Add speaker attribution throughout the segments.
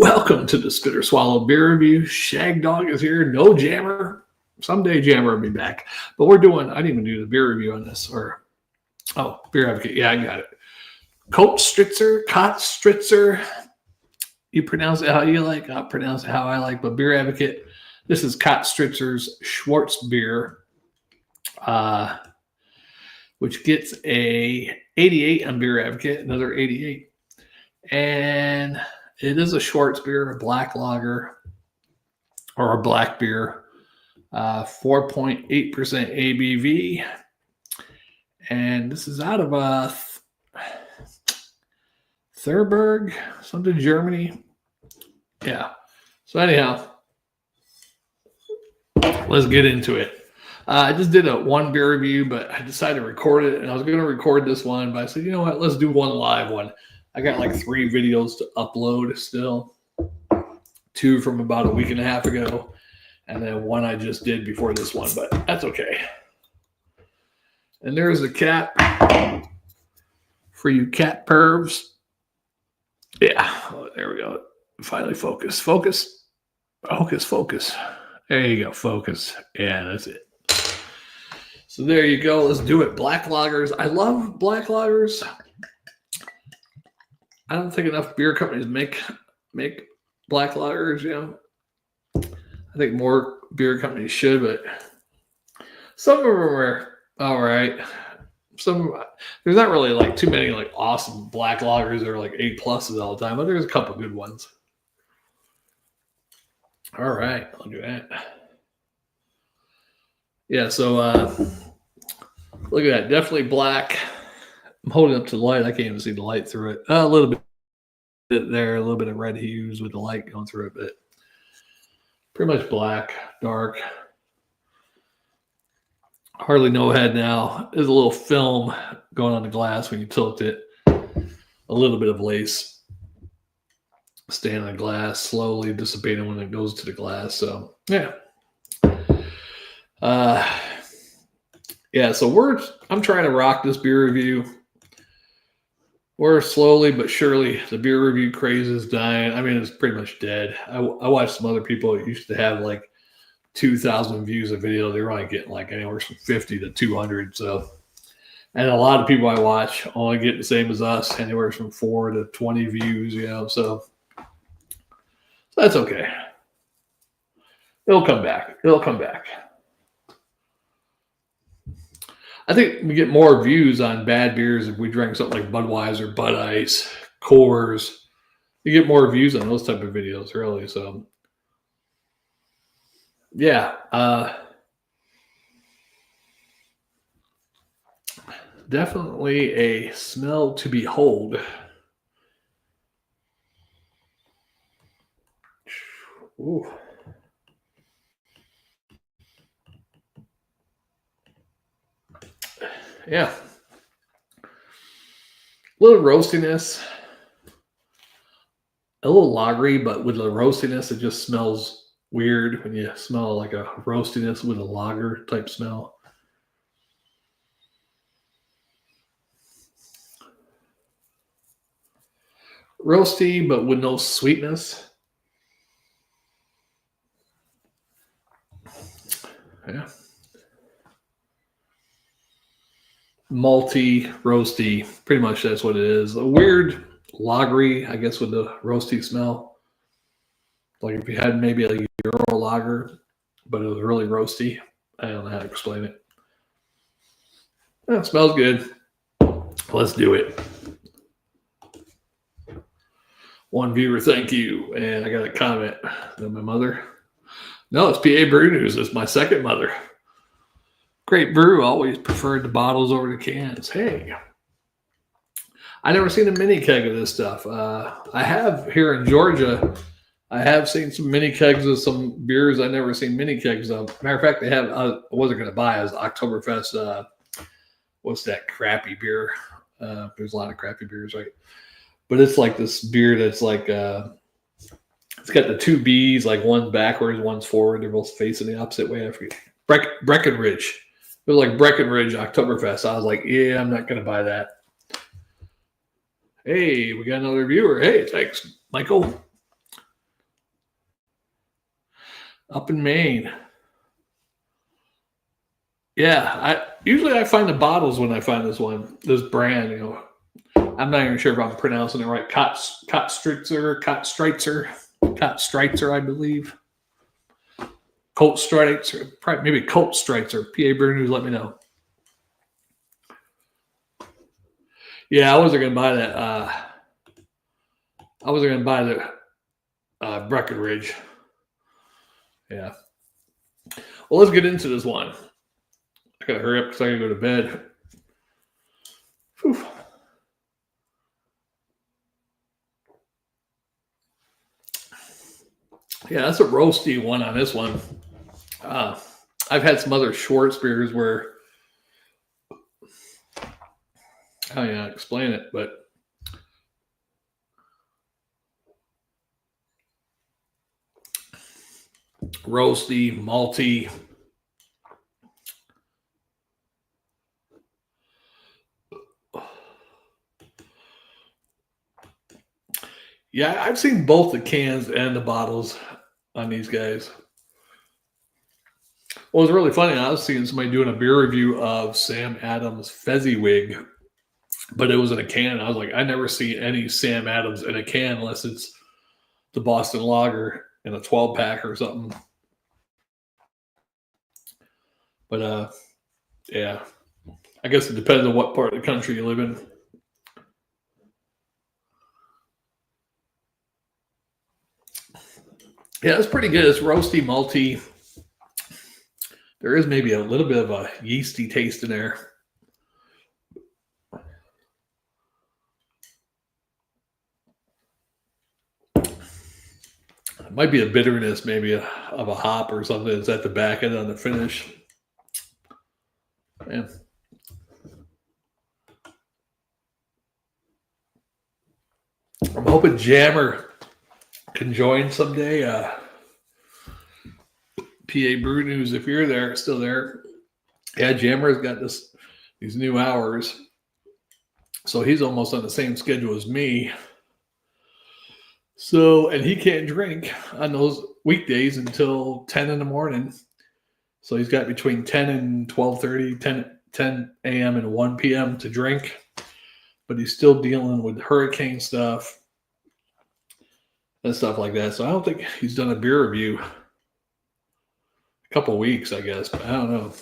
Speaker 1: Welcome to the Spitter Swallow Beer Review. Shag Dog is here. No Jammer. Someday Jammer will be back. But we're doing, I didn't even do the beer review on this. Beer Advocate. Yeah, I got it. Kostritzer. You pronounce it how you like. I'll pronounce it how I like. But Beer Advocate, this is Kostritzer's Schwarzbier, which gets a 88 on Beer Advocate, another 88. And it is a Schwarzbier, a black lager, or a black beer, 4.8% ABV. And this is out of Thurberg, something, Germany. Yeah. So anyhow, let's get into it. I just did one beer review, but I decided to record it, and I was going to record this one, but I said, you know what, let's do one live one. I got like 3 videos to upload still. 2 from about a week and a half ago, and then 1 I just did before this one, but that's okay. And there's the cap for you cat pervs. Yeah, there we go. Finally focus. There you go, focus. Yeah, that's it. So there you go. Let's do it. Black lagers. I love black lagers. I don't think enough beer companies make black lagers, you know. I think more beer companies should, but some of them are all right. There's not really like too many like awesome black lagers that are like A+ all the time, but there's a couple good ones. All right, look at that. Yeah, so look at that, definitely black. I'm holding up to the light. I can't even see the light through it. A little bit there, a little bit of red hues with the light going through it, but pretty much black, dark. Hardly no head now. There's a little film going on the glass when you tilt it. A little bit of lace staying on the glass, slowly dissipating when it goes to the glass. So yeah. So I'm trying to rock this beer review. We're slowly but surely, the beer review craze is dying. I mean, it's pretty much dead. I watched some other people that used to have like 2,000 views a video. They were only getting like anywhere from 50 to 200. So, and a lot of people I watch only get the same as us, anywhere from 4 to 20 views, you know. So that's okay. It'll come back. I think we get more views on bad beers if we drink something like Budweiser, Bud Ice, Coors. You get more views on those type of videos, really. So, yeah. Definitely a smell to behold. Ooh. Yeah. A little roastiness. A little lagery, but with the roastiness, it just smells weird when you smell like a roastiness with a lager type smell. Roasty, but with no sweetness. Yeah. Malty, roasty, pretty much that's what it is. A weird lagery, I guess, with the roasty smell. Like if you had maybe a Euro lager, but it was really roasty. I don't know how to explain it. Yeah, it smells good. Let's do it. One viewer, thank you. And I got a comment. Is that my mother? No, it's PA Brew News. It's my second mother. Great brew. Always preferred the bottles over the cans. Hey. I never seen a mini keg of this stuff. I have here in Georgia. I have seen some mini kegs of some beers I never seen mini kegs of. Matter of fact, they have. I wasn't going to buy as Oktoberfest. What's that crappy beer? There's a lot of crappy beers, right? But it's like this beer that's like it's got the 2 B's, like one's backwards, one's forward. They're both facing the opposite way. I forget. Breckenridge. It was like Breckenridge Oktoberfest. I was like, yeah, I'm not going to buy that. Hey, we got another viewer. Hey, thanks, Michael. Up in Maine. Yeah, I find the bottles when I find this brand. I'm not even sure if I'm pronouncing it right. Kostritzer, I believe. Kostritzer, probably maybe Kostritzer. PA Brew News, let me know. Yeah, I wasn't gonna buy that. I wasn't gonna buy the Breckenridge. Yeah. Well, let's get into this one. I gotta hurry up because I gotta go to bed. Whew. Yeah, that's a roasty one on this one. I've had some other Schwarzbiers where, how do I explain it? But roasty, malty. Yeah, I've seen both the cans and the bottles on these guys. Well, it was really funny. I was seeing somebody doing a beer review of Sam Adams Fezziwig, but it was in a can. I was like, I never see any Sam Adams in a can unless it's the Boston Lager in a 12 pack or something. But yeah, I guess it depends on what part of the country you live in. Yeah, it's pretty good. It's roasty, malty. There is maybe a little bit of a yeasty taste in there. It might be a bitterness, maybe of a hop or something that's at the back end on the finish. Man. I'm hoping Jammer can join someday. PA Brew News, if you're there, still there. Yeah, Jammer's got these new hours. So he's almost on the same schedule as me. So, and he can't drink on those weekdays until 10 in the morning. So he's got between 10 and 12:30, 10 a.m. and 1 p.m. to drink. But he's still dealing with hurricane stuff and stuff like that. So I don't think he's done a beer review a couple weeks, I guess, but I don't know.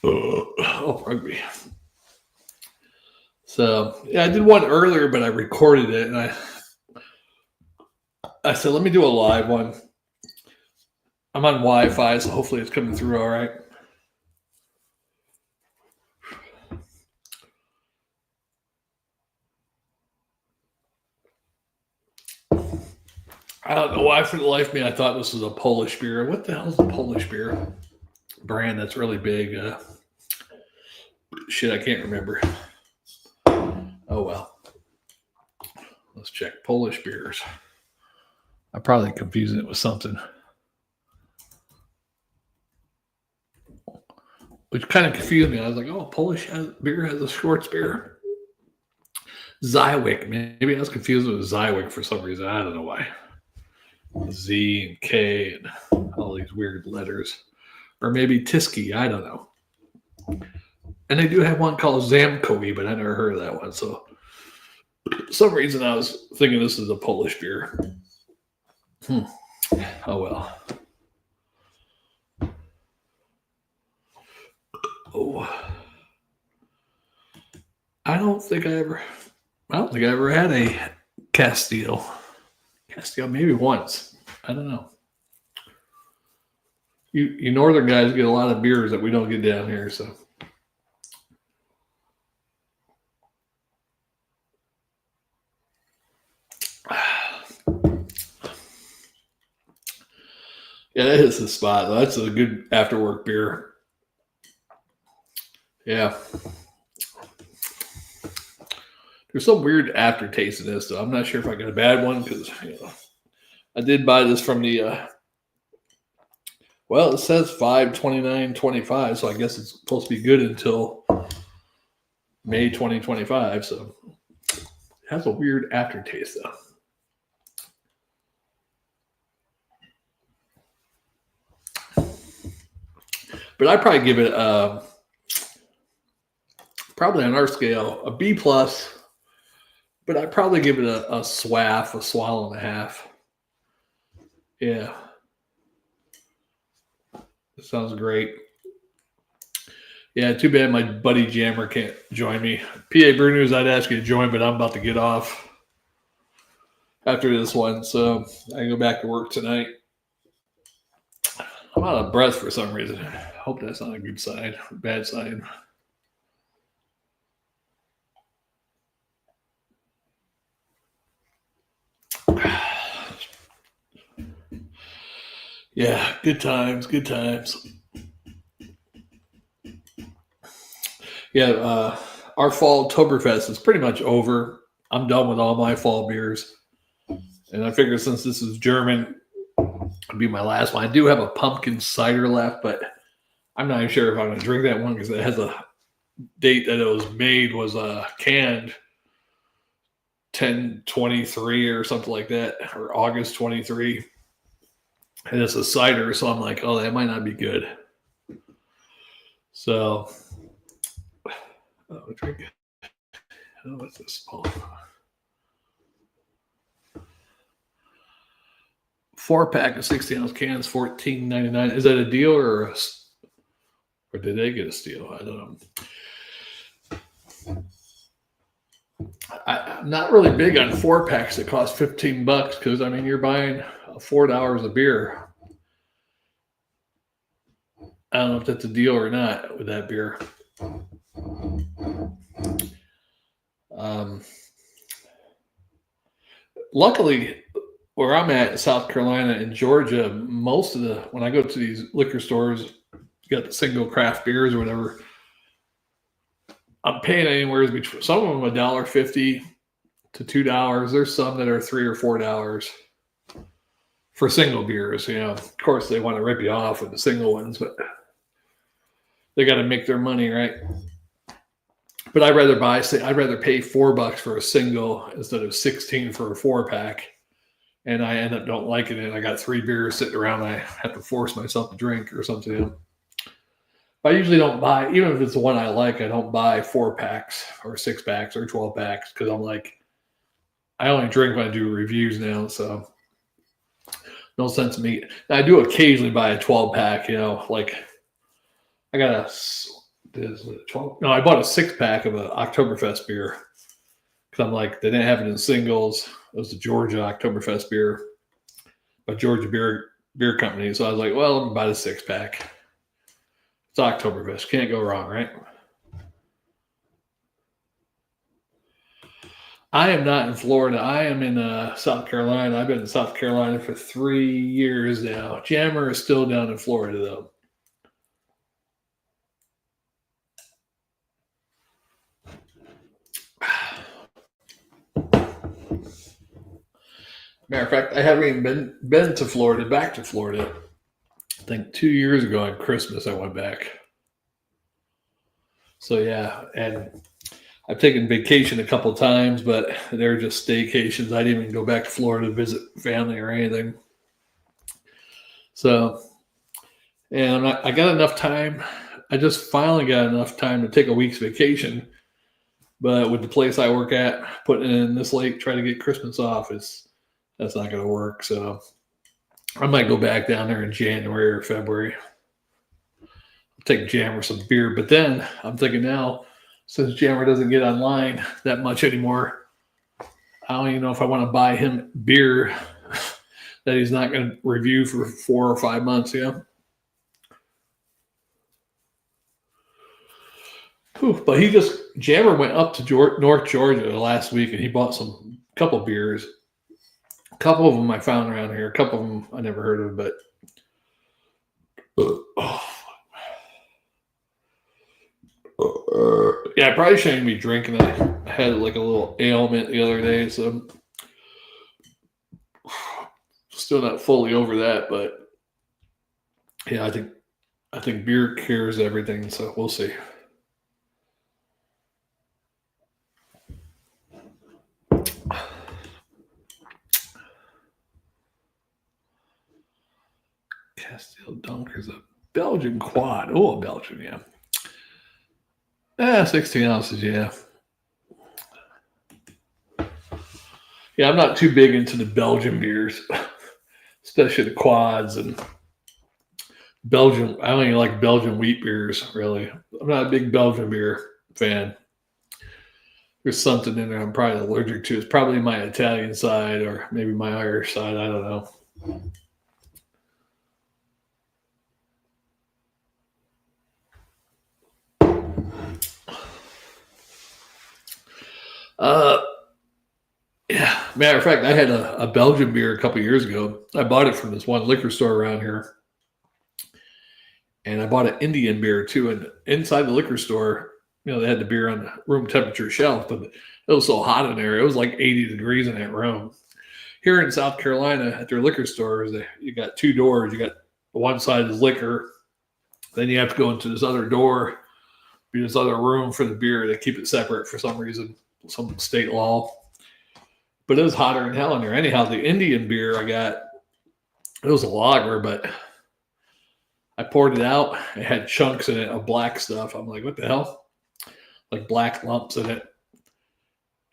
Speaker 1: Oh, rugby. So yeah, I did one earlier, but I recorded it, and I said, let me do a live one. I'm on Wi-Fi, so hopefully it's coming through all right. I don't know why, for the life of me, I thought this was a Polish beer. What the hell is a Polish beer brand that's really big? Shit, I can't remember. Oh, well. Let's check Polish beers. I'm probably confusing it with something. Which kind of confused me. I was like, oh, Polish beer has a Schwarzbier. Zywick. Maybe I was confused with Zywick for some reason. I don't know why. Z and K and all these weird letters. Or maybe Tiski. I don't know. And they do have one called Zamkowi, but I never heard of that one. So for some reason I was thinking this is a Polish beer. Oh, well. Oh. I don't think I ever had a Castile. Maybe once. I don't know. You northern guys get a lot of beers that we don't get down here, so. Yeah, that hits the spot. That's a good after work beer. Yeah. There's some weird aftertaste in this, though. I'm not sure if I got a bad one because I did buy this from the. Well, it says 5/29/25, so I guess it's supposed to be good until May 2025. So it has a weird aftertaste, though. But I'd probably give it probably on our scale a B plus. But I'd probably give it a swaff, a swallow and a half. Yeah, that sounds great. Yeah, too bad my buddy Jammer can't join me. PA Brew News, I'd ask you to join, but I'm about to get off after this one, so I can go back to work tonight. I'm out of breath for some reason. I hope that's not a good sign, bad sign. Yeah, good times, good times. Yeah, our fall Oktoberfest is pretty much over. I'm done with all my fall beers. And I figure since this is German, it'll be my last one. I do have a pumpkin cider left, but I'm not even sure if I'm going to drink that one because it has a date that it was made was canned 10/23 or something like that, or August 23. And it's a cider, so I'm like, oh, that might not be good. So, drink it. Oh, what's this, Paul? 4-pack of 60-ounce cans, $14.99. Is that a deal or did they get a steal? I don't know. I'm not really big on 4-packs that cost $15 because I mean you're buying $4 of beer. I don't know if that's a deal or not with that beer. Luckily, where I'm at in South Carolina and Georgia, most of when I go to these liquor stores, you got the single craft beers or whatever. I'm paying anywhere between some of them $1.50 to $2. There's some that are $3 or $4 for single beers. You know, of course they want to rip you off with the single ones, but they got to make their money, right? But I'd rather pay $4 for a single instead of 16 for a 4-pack. And I end up don't liking it. I got 3 beers sitting around. I have to force myself to drink or something. I usually don't buy, even if it's the one I like, I don't buy 4-packs or 6-packs or 12-packs because I'm like, I only drink when I do reviews now, so no sense in me. I do occasionally buy a 12-pack, you know, like I got I bought a 6-pack of an Oktoberfest beer because I'm like, they didn't have it in singles. It was the Georgia Oktoberfest beer by Georgia Beer Company. So I was like, well, let me buy the 6-pack. It's Oktoberfest. Can't go wrong, right? I am not in Florida. I am in South Carolina. I've been in South Carolina for 3 years now. Jammer is still down in Florida, though. Matter of fact, I haven't even been to Florida, back to Florida. I think 2 years ago on Christmas I went back. So yeah, and I've taken vacation a couple times, but they're just staycations. I didn't even go back to Florida to visit family or anything. So, and I got enough time. I just finally got enough time to take a week's vacation. But with the place I work at, putting in this late, trying to get Christmas off, that's not going to work. So I might go back down there in January or February. I'll take Jammer some beer. But then I'm thinking now, since Jammer doesn't get online that much anymore, I don't even know if I want to buy him beer that he's not going to review for 4 or 5 months. Yeah. But Jammer went up to North Georgia last week and he bought a couple beers. A couple of them I found around here. A couple of them I never heard of, but yeah, I probably shouldn't be drinking. I had like a little ailment the other day, so still not fully over that. But yeah, I think beer cures everything, so we'll see. Castile Dunkers up. Belgian quad. Oh, Belgian, yeah. 16 ounces, yeah. Yeah, I'm not too big into the Belgian beers, especially the quads and Belgian. I don't even like Belgian wheat beers, really. I'm not a big Belgian beer fan. There's something in there I'm probably allergic to. It's probably my Italian side or maybe my Irish side. I don't know. Uh, yeah. Matter of fact, I had a Belgian beer a couple years ago. I bought it from this one liquor store around here, and I bought an Indian beer too. And inside the liquor store, they had the beer on the room temperature shelf, but it was so hot in there. It was like 80 degrees in that room. Here in South Carolina, at their liquor stores, you got two doors. You got one side is liquor, then you have to go into this other door, be this other room for the beer. They keep it separate for some reason, some state law. But it was hotter than hell in there. Anyhow, the Indian beer I got, it was a lager, but I poured it out. It had chunks in it of black stuff. I'm like, what the hell? Like black lumps in it.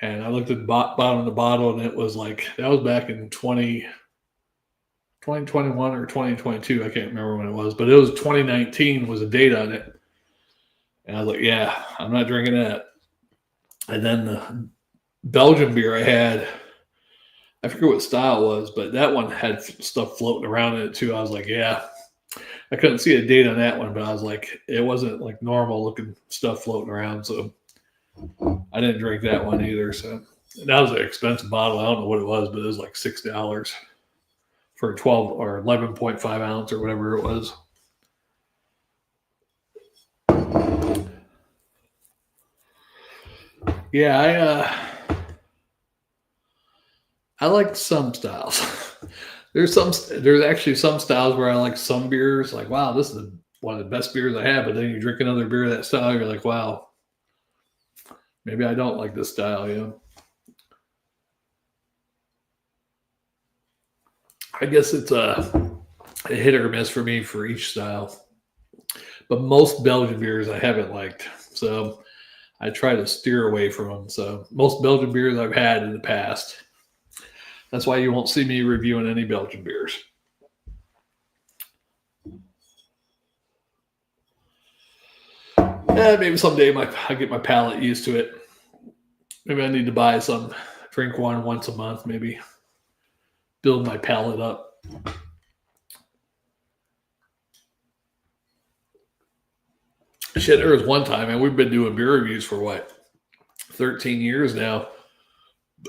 Speaker 1: And I looked at the bottom of the bottle, and it was like, that was back in 2021 or 2022. I can't remember when it was, but it was 2019 was a date on it. And I was like, yeah, I'm not drinking that. And then the Belgian beer I had, I forget what style it was, but that one had stuff floating around in it too. I was like, yeah, I couldn't see a date on that one, but I was like, it wasn't like normal looking stuff floating around. So I didn't drink that one either. So that was an expensive bottle. I don't know what it was, but it was like $6 for a 12 or 11.5 ounce or whatever it was. Yeah, I like some styles. There's actually some styles where I like some beers. Like, wow, this is one of the best beers I have. But then you drink another beer of that style, you're like, wow, maybe I don't like this style. I guess it's a hit or miss for me for each style. But most Belgian beers I haven't liked, so I try to steer away from them. So most Belgian beers I've had in the past. That's why you won't see me reviewing any Belgian beers. Maybe someday I get my palate used to it. Maybe I need to buy some, drink one once a month, maybe build my palate up. Shit, there was one time, and we've been doing beer reviews for what, 13 years now.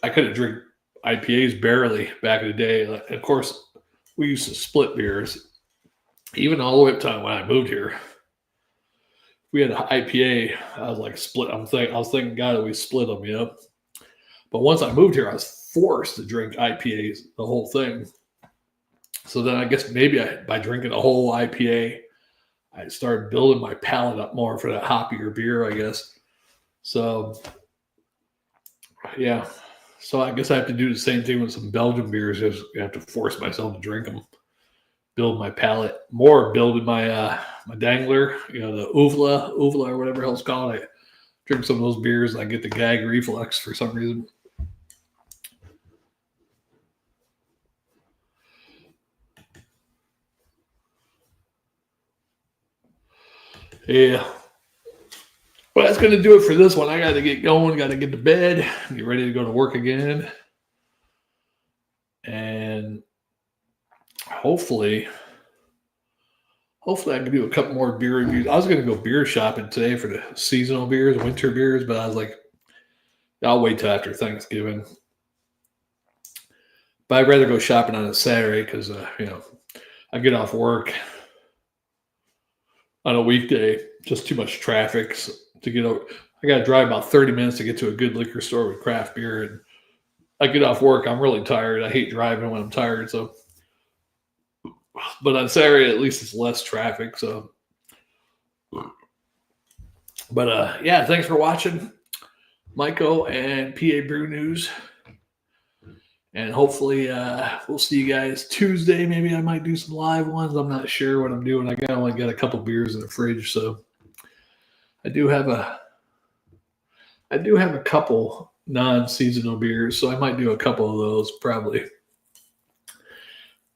Speaker 1: I couldn't drink IPAs barely back in the day. Of course, we used to split beers. Even all the way up to when I moved here, we had an IPA. I was like split. I was thinking, God, we split them, But once I moved here, I was forced to drink IPAs, the whole thing. So then I guess maybe by drinking a whole IPA, I started building my palate up more for that hoppier beer, I guess. So, yeah. So I guess I have to do the same thing with some Belgian beers. Just I have to force myself to drink them, build my palate more, building my my dangler, the uvla or whatever else called. I drink some of those beers and I get the gag reflux for some reason. Yeah. Well, that's going to do it for this one. I got to get going, got to get to bed, get ready to go to work again. And hopefully I can do a couple more beer reviews. I was going to go beer shopping today for the seasonal beers, winter beers, but I was like, I'll wait till after Thanksgiving. But I'd rather go shopping on a Saturday because, I get off work on a weekday, just too much traffic to get over. I got to drive about 30 minutes to get to a good liquor store with craft beer. And I get off work, I'm really tired. I hate driving when I'm tired. So, but on Saturday, at least it's less traffic. So, but yeah, thanks for watching, Michael and PA Brew News. And hopefully we'll see you guys Tuesday. Maybe I might do some live ones. I'm not sure what I'm doing. I only got a couple beers in the fridge, so I do have a couple non-seasonal beers, so I might do a couple of those probably.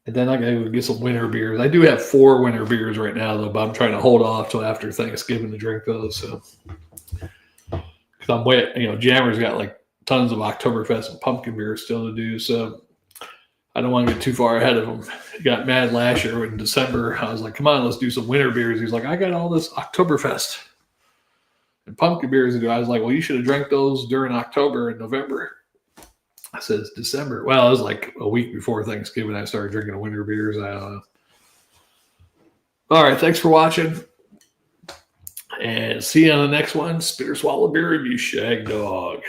Speaker 1: And then I gotta get some winter beers. I do have 4 winter beers right now though, but I'm trying to hold off till after Thanksgiving to drink those. So because I'm wet, Jammer's got like tons of Oktoberfest and pumpkin beer still to do, so I don't want to get too far ahead of him. He got mad last year in December. I was like, come on, let's do some winter beers. He's like, I got all this Oktoberfest and pumpkin beers to do. I was like, well, you should have drank those during October and November. I said, it's December. Well, it was like a week before Thanksgiving I started drinking winter beers. I don't know. All right, thanks for watching. And see you on the next one. Spit or Swallow Beer Review, Shag Dog.